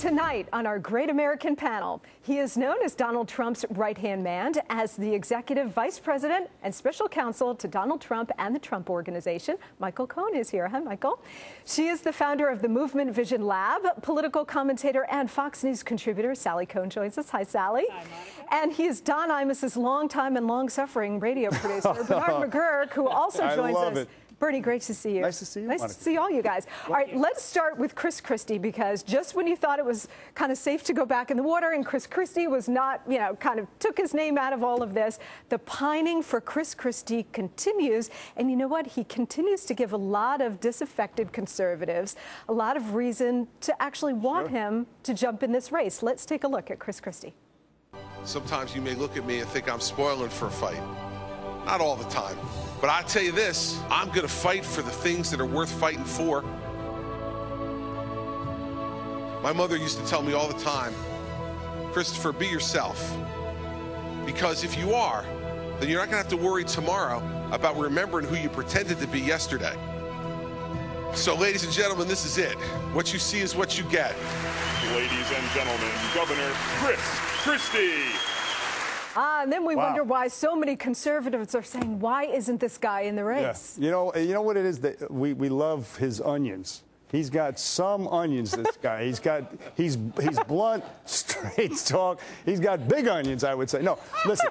Tonight on our Great American Panel, he is known as Donald Trump's right-hand man, as the executive vice president and special counsel to Donald Trump and the Trump Organization. Michael Cohen is here. Hi, Michael. She is the founder of the Movement Vision Lab, political commentator and Fox News contributor. Sally Cohen joins us. Hi, Sally. Hi, Monica. And he is Don Imus's longtime and long-suffering radio producer, Bernard McGurk, who also joins us. It. Bernie, great to see you. Nice to see you, Nice Monica. to see all you guys. All right, let's start with Chris Christie, because just when you thought it was kind of safe to go back in the water and Chris Christie was not, kind of took his name out of all of this, the pining for Chris Christie continues. And you know what? He continues to give a lot of disaffected conservatives a lot of reason to actually want him to jump in this race. Let's take a look at Chris Christie. Sometimes you may look at me and think I'm spoiling for a fight. Not all the time. But I tell you this, I'm going to fight for the things that are worth fighting for. My mother used to tell me all the time, Christopher, be yourself. Because if you are, then you're not going to have to worry tomorrow about remembering who you pretended to be yesterday. So, ladies and gentlemen, this is it. What you see is what you get. Ladies and gentlemen, Governor Chris Christie. And then we wonder why so many conservatives are saying, why isn't this guy in the race? Yeah. You know what it is? That we love his onions. He's got some onions, this guy. He's blunt, straight talk. He's got big onions, I would say. No, listen.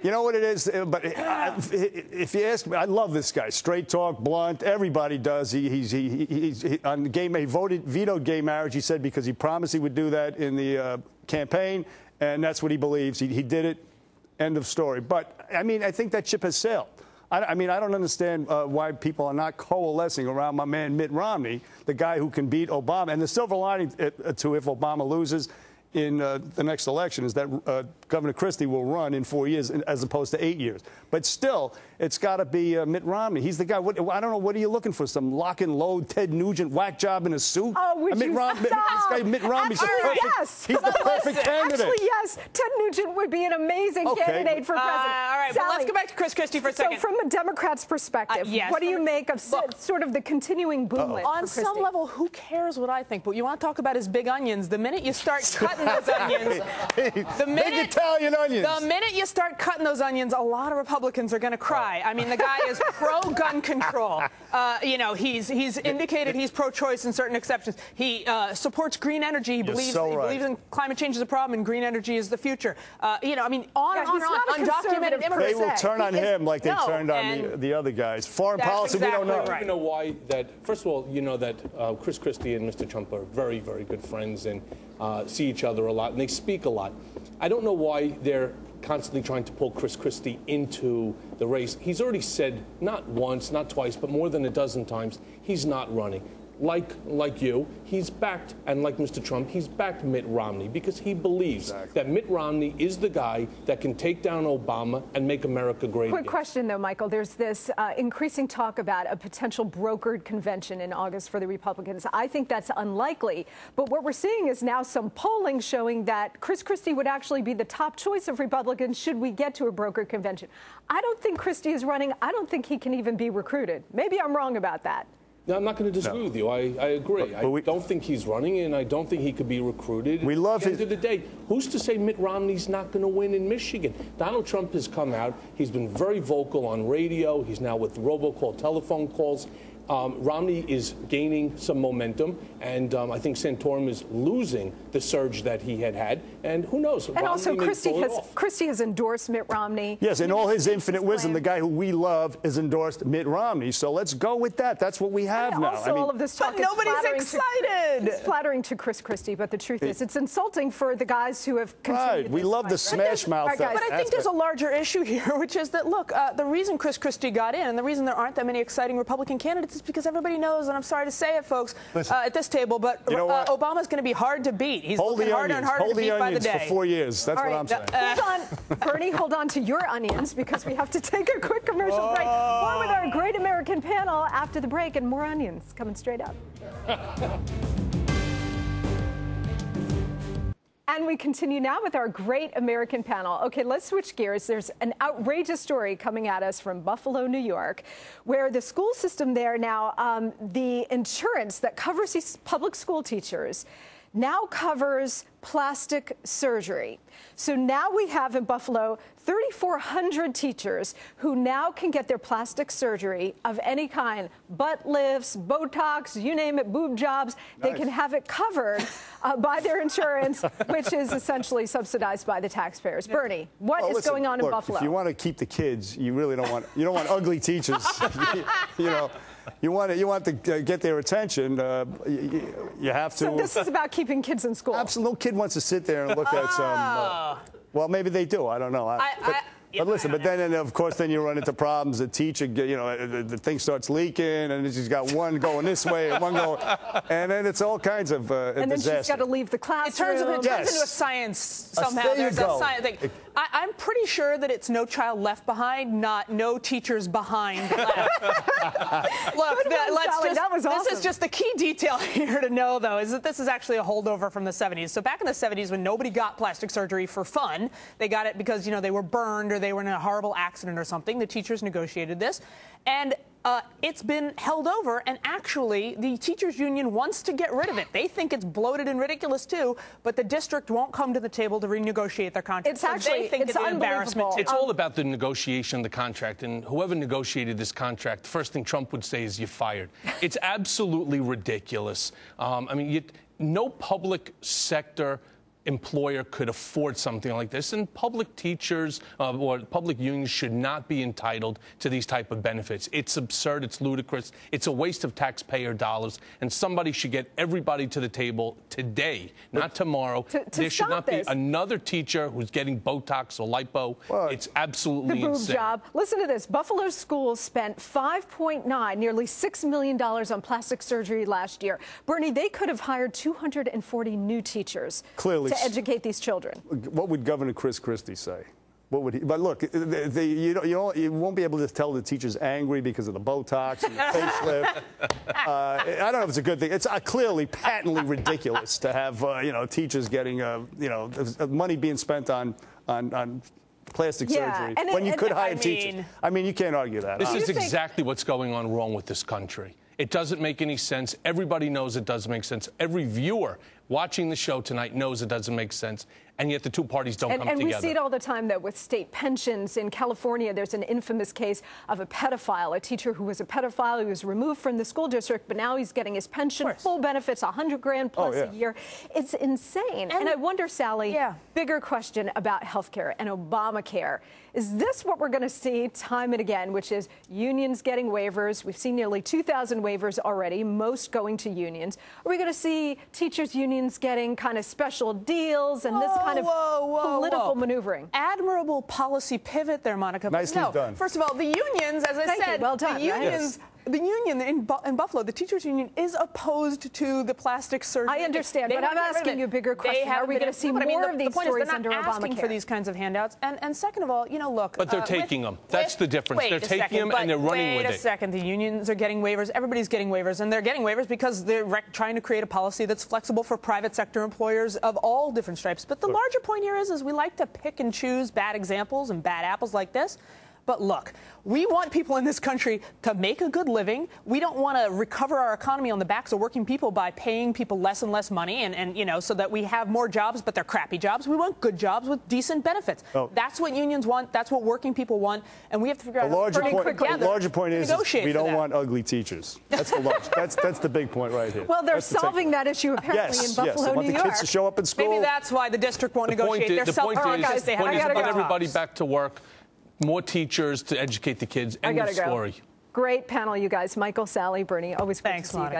You know what it is? But if you ask me, I love this guy. Straight talk, blunt. Everybody does. He's on the gay. He vetoed gay marriage. He said because he promised he would do that in the campaign. And that's what he believes. He did it. End of story. But, I mean, I think that ship has sailed. I mean, I don't understand why people are not coalescing around my man Mitt Romney, the guy who can beat Obama. And the silver lining to if Obama loses in the next election is that Governor Christie will run in 4 years as opposed to 8 years. But still, it's got to be Mitt Romney. He's the guy. I don't know. What are you looking for? Some lock and load Ted Nugent whack job in a suit? Oh, would you stop? This guy Mitt Romney's Actually, perfect. yes. He's the perfect candidate. Actually, yes. Ted Nugent would be an amazing candidate for president. All right, but let's go back to Chris Christie for a second. So from a Democrat's perspective, yes, what do you make of sort of the continuing boomlet? On some level, who cares what I think? But you want to talk about his big onions. The minute you start cutting those onions, big Italian onions. The minute you start cutting those onions, a lot of Republicans are going to cry. I mean, the guy is pro-gun control. He's indicated he's pro-choice in certain exceptions. He supports green energy. He believes in climate change is a problem and green energy is the future. I mean, on and on. Undocumented immigrants. They will turn on him like they turned on the other guys. Foreign policy, we don't know. I don't know why that. First of all, you know that Chris Christie and Mr. Trump are very, very good friends and see each other a lot, and they speak a lot. I don't know why they're constantly trying to pull Chris Christie into the race. He's already said, not once, not twice, but more than a dozen times, he's not running. Like you, he's backed, and like Mr. Trump, he's backed Mitt Romney because he believes that Mitt Romney is the guy that can take down Obama and make America great again. Quick question, though, Michael. There's this increasing talk about a potential brokered convention in August for the Republicans. I think that's unlikely. But what we're seeing is now some polling showing that Chris Christie would actually be the top choice of Republicans should we get to a brokered convention. I don't think Christie is running. I don't think he can even be recruited. Maybe I'm wrong about that. No, I'm not going to disagree with you. I agree. I don't think he's running, and I don't think he could be recruited. We love At the end of the day, who's to say Mitt Romney's not going to win in Michigan? Donald Trump has come out. He's been very vocal on radio. He's now with robocall telephone calls. Romney is gaining some momentum, and I think Santorum is losing the surge that he had. And who knows? And also, Christie has endorsed Mitt Romney. Yes, in all his infinite wisdom, the guy who we love has endorsed Mitt Romney. So let's go with that. That's what we have now. Also, all of this talk is excited. It's flattering to Chris Christie, but the truth is, it's insulting for the guys who have continued. We love the smash mouth. But I think there's a larger issue here, which is that, look, the reason Chris Christie got in and the reason there aren't that many exciting Republican candidates is because everybody knows, and I'm sorry to say it, folks, at this table, but Obama's going to be hard to beat. He's looking harder and harder to beat by the day. For 4 years. That's what I'm saying. Hold on, Bernie, hold on to your onions because we have to take a quick commercial break. More with our Great American Panel after the break, and more onions coming straight up. And we continue now with our Great American Panel. Okay, let's switch gears. There's an outrageous story coming at us from Buffalo, New York, where the school system there now, the insurance that covers these public school teachers, now covers plastic surgery. So now we have in Buffalo 3,400 teachers who now can get their plastic surgery of any kind, butt lifts, Botox, you name it, boob jobs. Nice. They can have it covered by their insurance, which is essentially subsidized by the taxpayers. Bernie, what is going on in Buffalo? If you want to keep the kids, you really don't want ugly teachers. you know. You want to get their attention. You have to. So this is about keeping kids in school. Absolutely, no kid wants to sit there and look at some. Well, maybe they do. I don't know. But listen, but then, of course, then you run into problems. The teacher, the thing starts leaking, and she's got one going this way and one going, and then it's all kinds of and then disaster. She's got to leave the classroom. It turns into a science somehow. There's a science thing. I'm pretty sure that it's no child left behind, not no teachers behind left. Look, this is just the key detail here to know, though, is that this is actually a holdover from the 70s. So back in the 70s, when nobody got plastic surgery for fun, they got it because, they were burned or they were in a horrible accident or something. The teachers negotiated this. And it's been held over, and actually the teachers union wants to get rid of it. They think it's bloated and ridiculous too, but the district won't come to the table to renegotiate their contract. It's an embarrassment. It's all about the negotiation of the contract, and whoever negotiated this contract, the first thing Trump would say is you're fired. It's absolutely ridiculous. No public sector employer could afford something like this, and public teachers or public unions should not be entitled to these type of benefits. It's absurd. It's ludicrous. It's a waste of taxpayer dollars, and somebody should get everybody to the table today, not tomorrow. There should not be another teacher who's getting Botox or lipo. It's absolutely the boob insane. job. Listen to this. Buffalo schools spent $5.9, nearly $6 million on plastic surgery last year. Bernie, they could have hired 240 new teachers. Clearly. To educate these children. What would Governor Chris Christie say? What would he? But look, you won't be able to tell the teacher's angry because of the Botox and the facelift. I don't know if it's a good thing. It's clearly patently ridiculous to have teachers getting money being spent on plastic surgery when you could hire teachers. I mean, you can't argue that. This is exactly what's going on wrong with this country. It doesn't make any sense. Everybody knows it doesn't make sense. Every viewer watching the show tonight knows it doesn't make sense, and yet the two parties don't come together. And we see it all the time, though, with state pensions. In California, there's an infamous case of a pedophile, a teacher who was a pedophile. He was removed from the school district, but now he's getting his pension, full benefits, $100,000 plus a year. It's insane. And I wonder, Sally, bigger question about health care and Obamacare. Is this what we're going to see time and again, which is unions getting waivers? We've seen nearly 2,000 waivers already, most going to unions. Are we going to see teachers' unions getting kind of special deals and this kind of political maneuvering? Admirable policy pivot there, Monica. Nicely done. First of all, the unions, as I said, well done, the unions. The union in Buffalo, the teachers union, is opposed to the plastic surgery. I understand, but I'm asking you a bigger question. Are we going to see more of these stories under Obamacare? They're not asking for these kinds of handouts. And second of all, look. But they're taking them. That's the difference. They're taking them and they're running with it. Wait a second. The unions are getting waivers. Everybody's getting waivers. And they're getting waivers because they're trying to create a policy that's flexible for private sector employers of all different stripes. But the larger point here is we like to pick and choose bad examples and bad apples like this. But look, we want people in this country to make a good living. We don't want to recover our economy on the backs of working people by paying people less and less money and so that we have more jobs, but they're crappy jobs. We want good jobs with decent benefits. That's what unions want. That's what working people want. And we have to figure out how to bring it together. The larger point is we don't want ugly teachers. That's the big point right here. Well, they're solving that issue apparently in Buffalo, New York. They want the kids to show up in school. Maybe that's why the district won't negotiate. They're self-organized. The point is to get everybody back to work. More teachers to educate the kids. End of story. Great panel, you guys. Michael, Sally, Bernie, always great to see you guys.